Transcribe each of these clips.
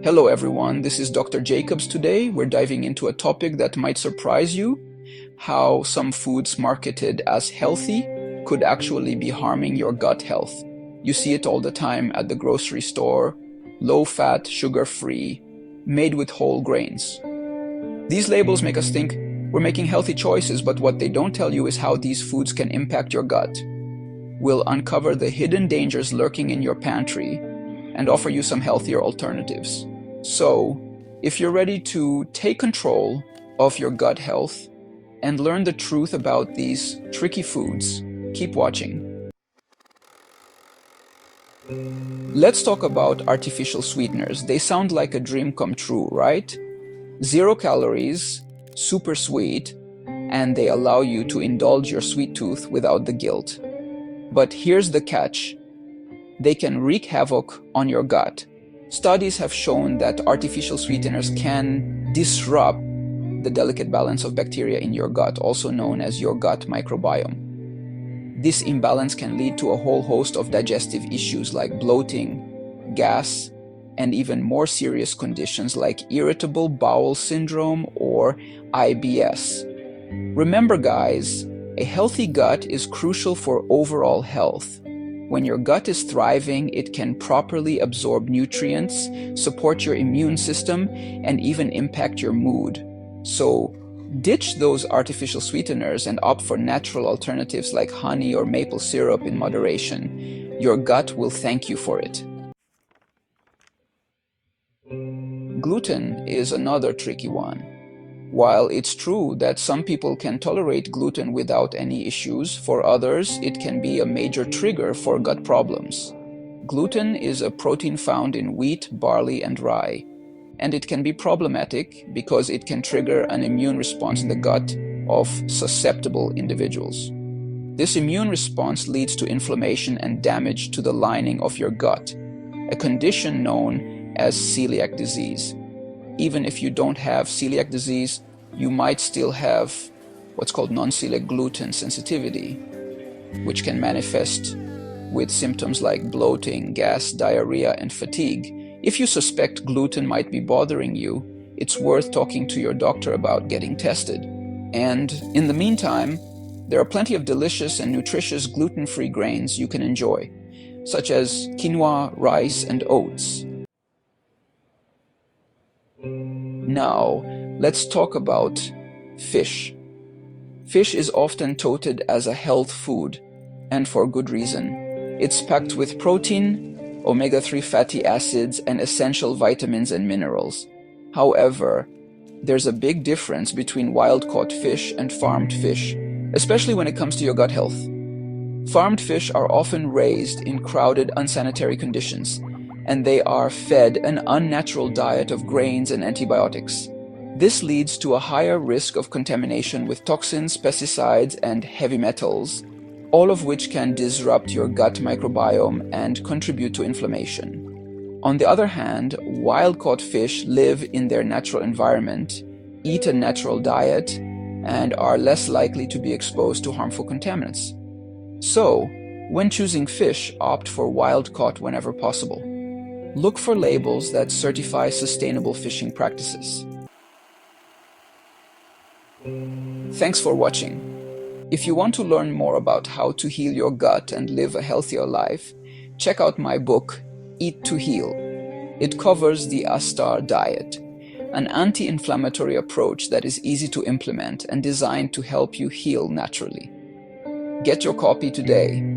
Hello everyone, this is Dr. Jacobs. Today we're diving into a topic that might surprise you: how some foods marketed as healthy could actually be harming your gut health. You see it all the time at the grocery store: low-fat, sugar-free, made with whole grains. These labels make us think we're making healthy choices, but what they don't tell you is how these foods can impact your gut. We'll uncover the hidden dangers lurking in your pantry and offer you some healthier alternatives. So, if you're ready to take control of your gut health and learn the truth about these tricky foods, keep watching. Let's talk about artificial sweeteners. They sound like a dream come true, right? 0 calories, super sweet, and they allow you to indulge your sweet tooth without the guilt. But here's the catch: they can wreak havoc on your gut. Studies have shown that artificial sweeteners can disrupt the delicate balance of bacteria in your gut, also known as your gut microbiome. This imbalance can lead to a whole host of digestive issues like bloating, gas, and even more serious conditions like irritable bowel syndrome or IBS. Remember guys, a healthy gut is crucial for overall health. When your gut is thriving, it can properly absorb nutrients, support your immune system, and even impact your mood. So, ditch those artificial sweeteners and opt for natural alternatives like honey or maple syrup in moderation. Your gut will thank you for it. Gluten is another tricky one. While it's true that some people can tolerate gluten without any issues, for others it can be a major trigger for gut problems. Gluten is a protein found in wheat, barley, and rye, and it can be problematic because it can trigger an immune response in the gut of susceptible individuals. This immune response leads to inflammation and damage to the lining of your gut, a condition known as celiac disease. Even if you don't have celiac disease, you might still have what's called non-celiac gluten sensitivity, which can manifest with symptoms like bloating, gas, diarrhea, and fatigue. If you suspect gluten might be bothering you, it's worth talking to your doctor about getting tested. And in the meantime, there are plenty of delicious and nutritious gluten-free grains you can enjoy, such as quinoa, rice, and oats. Now, let's talk about fish. Fish is often touted as a health food, and for good reason. It's packed with protein, omega-3 fatty acids, and essential vitamins and minerals. However, there's a big difference between wild-caught fish and farmed fish, especially when it comes to your gut health. Farmed fish are often raised in crowded, unsanitary conditions, and they are fed an unnatural diet of grains and antibiotics. This leads to a higher risk of contamination with toxins, pesticides, and heavy metals, all of which can disrupt your gut microbiome and contribute to inflammation. On the other hand, wild-caught fish live in their natural environment, eat a natural diet, and are less likely to be exposed to harmful contaminants. So, when choosing fish, opt for wild-caught whenever possible. Look for labels that certify sustainable fishing practices. Thanks for watching. If you want to learn more about how to heal your gut and live a healthier life, check out my book, Eat to Heal. It covers the ASTR diet, an anti-inflammatory approach that is easy to implement and designed to help you heal naturally. Get your copy today.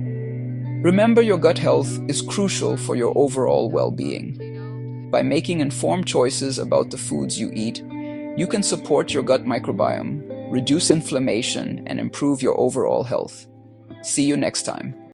Remember, your gut health is crucial for your overall well-being. By making informed choices about the foods you eat, you can support your gut microbiome, reduce inflammation, and improve your overall health. See you next time.